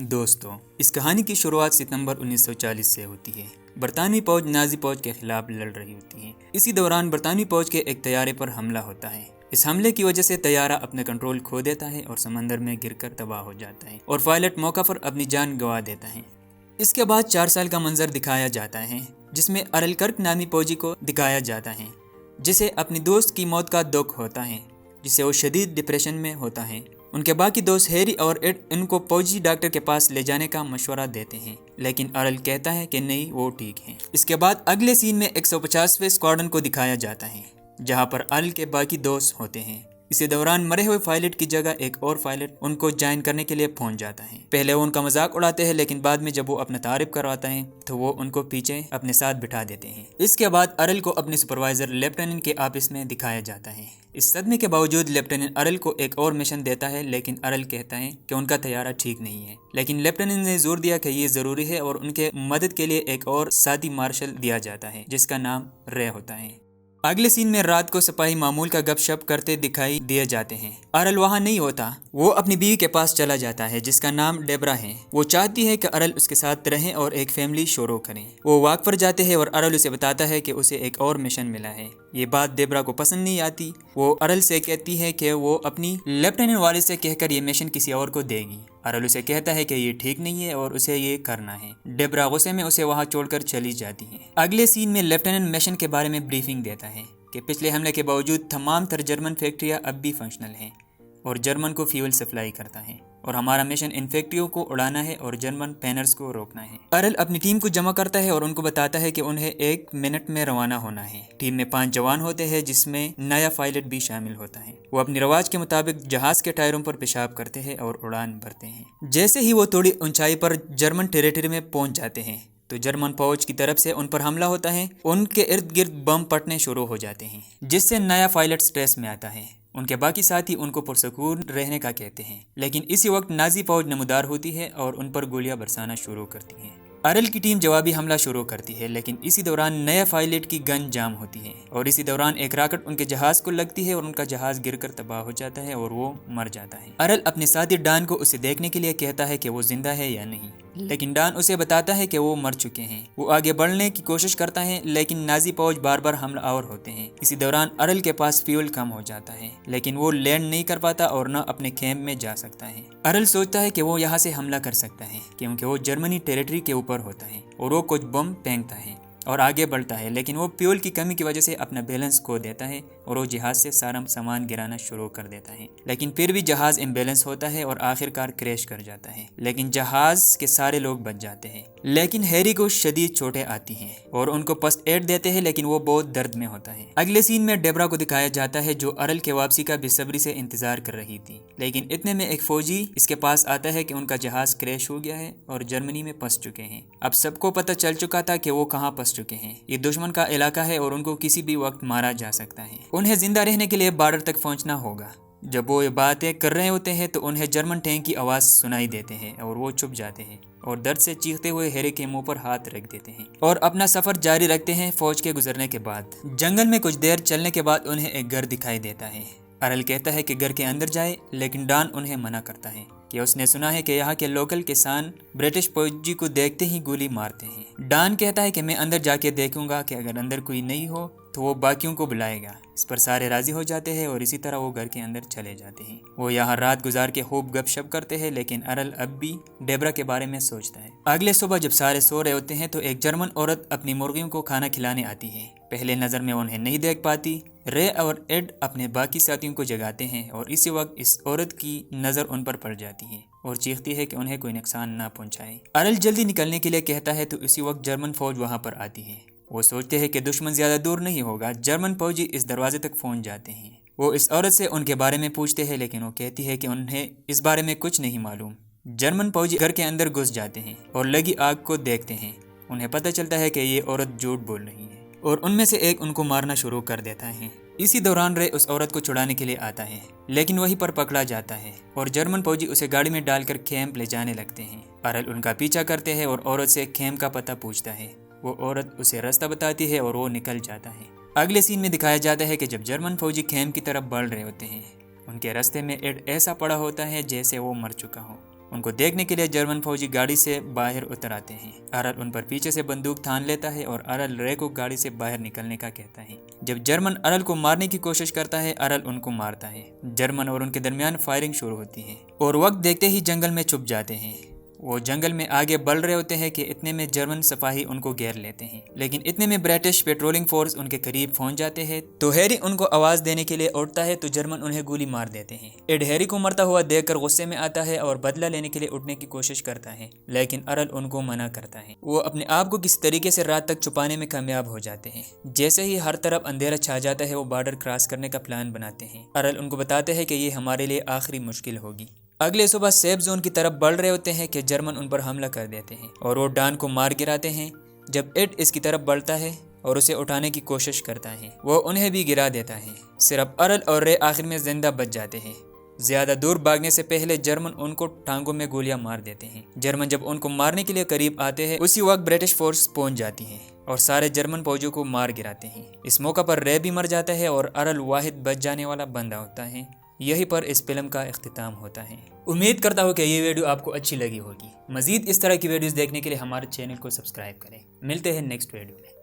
دوستوں، اس کہانی کی شروعات ستمبر 1940 سے ہوتی ہے۔ برطانوی فوج نازی فوج کے خلاف لڑ رہی ہوتی ہے۔ اسی دوران برطانوی فوج کے ایک طیارے پر حملہ ہوتا ہے۔ اس حملے کی وجہ سے طیارہ اپنے کنٹرول کھو دیتا ہے اور سمندر میں گر کر تباہ ہو جاتا ہے اور پائلٹ موقع پر اپنی جان گنوا دیتا ہے۔ اس کے بعد 4 سال کا منظر دکھایا جاتا ہے جس میں ارل کرک نامی فوجی کو دکھایا جاتا ہے جسے اپنی دوست کی موت کا دکھ ہوتا ہے، جسے وہ شدید ڈپریشن میں ہوتا ہے۔ ان کے باقی دوست ہیری اور ایڈ ان کو فوجی ڈاکٹر کے پاس لے جانے کا مشورہ دیتے ہیں، لیکن ارل کہتا ہے کہ نہیں، وہ ٹھیک ہیں۔ اس کے بعد اگلے سین میں 150ویں اسکواڈرن کو دکھایا جاتا ہے جہاں پر ارل کے باقی دوست ہوتے ہیں۔ اسی دوران مرے ہوئے پائلٹ کی جگہ ایک اور پائلٹ ان کو جوائن کرنے کے لیے پہنچ جاتا ہے۔ پہلے وہ ان کا مذاق اڑاتے ہیں، لیکن بعد میں جب وہ اپنا تعارف کرواتا ہے تو وہ ان کو پیچھے اپنے ساتھ بٹھا دیتے ہیں۔ اس کے بعد ارل کو اپنے سپروائزر لیفٹیننٹ کے آفس میں دکھایا جاتا ہے۔ اس صدمے کے باوجود لیفٹیننٹ ارل کو ایک اور مشن دیتا ہے، لیکن ارل کہتا ہے کہ ان کا طیارہ ٹھیک نہیں ہے۔ لیکن لیفٹیننٹ نے زور دیا کہ یہ ضروری ہے اور ان کے مدد کے لیے ایک اور ساتھی مارشل دیا جاتا ہے جس کا نام رے ہوتا ہے۔ اگلے سین میں رات کو سپاہی معمول کا گپ شپ کرتے دکھائی دیے جاتے ہیں۔ ارل وہاں نہیں ہوتا، وہ اپنی بیوی کے پاس چلا جاتا ہے جس کا نام ڈیبرا ہے۔ وہ چاہتی ہے کہ ارل اس کے ساتھ رہیں اور ایک فیملی شروع کریں۔ وہ واک پر جاتے ہیں اور ارل اسے بتاتا ہے کہ اسے ایک اور مشن ملا ہے۔ یہ بات ڈیبرا کو پسند نہیں آتی۔ وہ ارل سے کہتی ہے کہ وہ اپنی لیفٹیننٹ والد سے کہہ کر یہ مشن کسی اور کو دے گی۔ ارل اسے کہتا ہے کہ یہ ٹھیک نہیں ہے اور اسے یہ کرنا ہے۔ ڈیبرا غصے میں اسے وہاں چھوڑ کر چلی جاتی ہے۔ اگلے سین میں لیفٹیننٹ مشن کے بارے میں بریفنگ دیتا ہے کہ پچھلے حملے کے باوجود تمام تر جرمن فیکٹریاں اب بھی فنکشنل ہیں اور جرمن کو فیول سپلائی کرتا ہے، اور ہمارا مشن ان فیکٹریوں کو اڑانا ہے اور جرمن پینرز کو روکنا ہے۔ ارل اپنی ٹیم کو جمع کرتا ہے اور ان کو بتاتا ہے کہ انہیں 1 منٹ میں روانہ ہونا ہے۔ ٹیم میں 5 جوان ہوتے ہیں جس میں نیا پائلٹ بھی شامل ہوتا ہے۔ وہ اپنی رواج کے مطابق جہاز کے ٹائروں پر پیشاب کرتے ہیں اور اڑان بھرتے ہیں۔ جیسے ہی وہ تھوڑی اونچائی پر جرمن ٹیریٹری میں پہنچ جاتے ہیں تو جرمن فوج کی طرف سے ان پر حملہ ہوتا ہے۔ ان کے ارد گرد بم پڑنے شروع ہو جاتے ہیں جس سے نیا پائلٹ سٹریس میں آتا ہے۔ ان کے باقی ساتھی ان کو پرسکون رہنے کا کہتے ہیں، لیکن اسی وقت نازی فوج نمودار ہوتی ہے اور ان پر گولیاں برسانا شروع کرتی ہیں۔ ارل کی ٹیم جوابی حملہ شروع کرتی ہے، لیکن اسی دوران نیا پائلٹ کی گن جام ہوتی ہے اور اسی دوران ایک راکٹ ان کے جہاز کو لگتی ہے اور ان کا جہاز گر کر تباہ ہو جاتا ہے اور وہ مر جاتا ہے۔ ارل اپنے ساتھی ڈان کو اسے دیکھنے کے لیے کہتا ہے کہ وہ زندہ ہے یا نہیں، لیکن ڈان اسے بتاتا ہے کہ وہ مر چکے ہیں۔ وہ آگے بڑھنے کی کوشش کرتا ہے، لیکن نازی فوج بار بار حملہ آور ہوتے ہیں۔ اسی دوران ارل کے پاس فیول کم ہو جاتا ہے، لیکن وہ لینڈ نہیں کر پاتا اور نہ اپنے کیمپ میں جا سکتا ہے۔ ارل سوچتا ہے کہ وہ یہاں سے حملہ کر سکتا ہے کیونکہ وہ جرمنی ٹیریٹری کے اوپر ہوتا ہے، اور وہ کچھ بم پھینکتا ہے اور آگے بڑھتا ہے، لیکن وہ فیول کی کمی کی وجہ سے اپنا بیلنس کھو دیتا ہے اور وہ جہاز سے سارا سامان گرانا شروع کر دیتا ہے۔ لیکن پھر بھی جہاز امبیلنس ہوتا ہے اور آخر کار کریش کر جاتا ہے، لیکن جہاز کے سارے لوگ بچ جاتے ہیں۔ لیکن ہیری کو شدید چوٹیں آتی ہیں اور ان کو فرسٹ ایڈ دیتے ہیں، لیکن وہ بہت درد میں ہوتا ہے۔ اگلے سین میں ڈیبرا کو دکھایا جاتا ہے جو ارل کے واپسی کا بے صبری سے انتظار کر رہی تھی، لیکن اتنے میں ایک فوجی اس کے پاس آتا ہے کہ ان کا جہاز کریش ہو گیا ہے اور جرمنی میں پھنس چکے ہیں۔ اب سب کو پتہ چل چکا تھا کہ وہ کہاں پھنس چکے ہیں۔ یہ دشمن کا علاقہ ہے اور ان کو کسی بھی وقت مارا جا سکتا ہے۔ انہیں زندہ رہنے کے لیے بارڈر تک پہنچنا ہوگا۔ جب وہ یہ باتیں کر رہے ہوتے ہیں تو انہیں جرمن ٹینک کی آواز سنائی دیتے ہیں اور وہ چھپ جاتے ہیں اور درد سے چیختے ہوئے ہیری کے منہ پر ہاتھ رکھ دیتے ہیں اور اپنا سفر جاری رکھتے ہیں۔ فوج کے گزرنے کے بعد جنگل میں کچھ دیر چلنے کے بعد انہیں ایک گھر دکھائی دیتا ہے۔ ارل کہتا ہے کہ گھر کے اندر جائے، لیکن ڈان انہیں منع کرتا ہے کہ اس نے سنا ہے کہ یہاں کے لوکل کسان برٹش فوجی کو دیکھتے ہی گولی مارتے ہیں۔ ڈان کہتا ہے کہ میں اندر جا کے دیکھوں گا کہ اگر اندر کوئی نہیں ہو تو وہ باقیوں کو بلائے گا۔ اس پر سارے راضی ہو جاتے ہیں اور اسی طرح وہ گھر کے اندر چلے جاتے ہیں۔ وہ یہاں رات گزار کے خوب گپ شپ کرتے ہیں، لیکن ارل اب بھی ڈیبرا کے بارے میں سوچتا ہے۔ اگلے صبح جب سارے سو رہے ہوتے ہیں تو ایک جرمن عورت اپنی مرغیوں کو کھانا کھلانے آتی ہے۔ پہلے نظر میں انہیں نہیں دیکھ پاتی۔ رے اور ایڈ اپنے باقی ساتھیوں کو جگاتے ہیں اور اسی وقت اس عورت کی نظر ان پر پڑ جاتی ہے اور چیختی ہے کہ انہیں کوئی نقصان نہ پہنچائے۔ ارل جلدی نکلنے کے لیے کہتا ہے تو اسی وقت جرمن فوج وہاں پر آتی ہے۔ وہ سوچتے ہیں کہ دشمن زیادہ دور نہیں ہوگا۔ جرمن فوجی اس دروازے تک پہنچ جاتے ہیں۔ وہ اس عورت سے ان کے بارے میں پوچھتے ہیں، لیکن وہ کہتی ہے کہ انہیں اس بارے میں کچھ نہیں معلوم۔ جرمن فوجی گھر کے اندر گھس جاتے ہیں اور لگی آگ کو دیکھتے ہیں۔ انہیں پتہ چلتا ہے کہ یہ عورت جھوٹ بول رہی ہے اور ان میں سے ایک ان کو مارنا شروع کر دیتا ہے۔ اسی دوران رے اس عورت کو چھڑانے کے لیے آتا ہے، لیکن وہیں پر پکڑا جاتا ہے اور جرمن فوجی اسے گاڑی میں ڈال کر کیمپ لے جانے لگتے ہیں۔ ارل ان کا پیچھا کرتے ہیں اور عورت سے کیمپ کا پتہ پوچھتا ہے۔ وہ عورت اسے راستہ بتاتی ہے اور وہ نکل جاتا ہے۔ اگلے سین میں دکھایا جاتا ہے کہ جب جرمن فوجی کیمپ کی طرف بڑھ رہے ہوتے ہیں، ان کے راستے میں ایڈ ایسا پڑا ہوتا ہے جیسے وہ مر چکا ہو۔ ان کو دیکھنے کے لیے جرمن فوجی گاڑی سے باہر اتر آتے ہیں۔ ارل ان پر پیچھے سے بندوق تھان لیتا ہے اور ارل رے کو گاڑی سے باہر نکلنے کا کہتا ہے۔ جب جرمن ارل کو مارنے کی کوشش کرتا ہے، ارل ان کو مارتا ہے۔ جرمن اور ان کے درمیان فائرنگ شروع ہوتی ہے اور وقت دیکھتے ہی جنگل میں چھپ جاتے ہیں۔ وہ جنگل میں آگے بڑھ رہے ہوتے ہیں کہ اتنے میں جرمن سپاہی ان کو گھیر لیتے ہیں، لیکن اتنے میں برٹش پیٹرولنگ فورس ان کے قریب پہنچ جاتے ہیں۔ تو ہیری ان کو آواز دینے کے لیے اٹھتا ہے تو جرمن انہیں گولی مار دیتے ہیں۔ ایڈ ہیری کو مرتا ہوا دیکھ کر غصے میں آتا ہے اور بدلہ لینے کے لیے اٹھنے کی کوشش کرتا ہے، لیکن ارل ان کو منع کرتا ہے۔ وہ اپنے آپ کو کسی طریقے سے رات تک چھپانے میں کامیاب ہو جاتے ہیں۔ جیسے ہی ہر طرف اندھیرا چھا جاتا ہے، وہ بارڈر کراس کرنے کا پلان بناتے ہیں۔ ارل ان کو بتاتے ہیں کہ یہ ہمارے لیے آخری مشکل ہوگی۔ اگلے صبح سیف زون کی طرف بڑھ رہے ہوتے ہیں کہ جرمن ان پر حملہ کر دیتے ہیں اور وہ ڈان کو مار گراتے ہیں۔ جب ایڈ اس کی طرف بڑھتا ہے اور اسے اٹھانے کی کوشش کرتا ہے، وہ انہیں بھی گرا دیتا ہے۔ صرف ارل اور رے آخر میں زندہ بچ جاتے ہیں۔ زیادہ دور بھاگنے سے پہلے جرمن ان کو ٹانگوں میں گولیاں مار دیتے ہیں۔ جرمن جب ان کو مارنے کے لیے قریب آتے ہیں، اسی وقت برٹش فورس پہنچ جاتی ہے اور سارے جرمن فوجیوں کو مار گراتے ہیں۔ اس موقع پر رے بھی مر جاتا ہے اور ارل واحد بچ جانے والا بندہ ہوتا ہے۔ یہی پر اس فلم کا اختتام ہوتا ہے۔ امید کرتا ہوں کہ یہ ویڈیو آپ کو اچھی لگی ہوگی۔ مزید اس طرح کی ویڈیوز دیکھنے کے لیے ہمارے چینل کو سبسکرائب کریں۔ ملتے ہیں نیکسٹ ویڈیو میں۔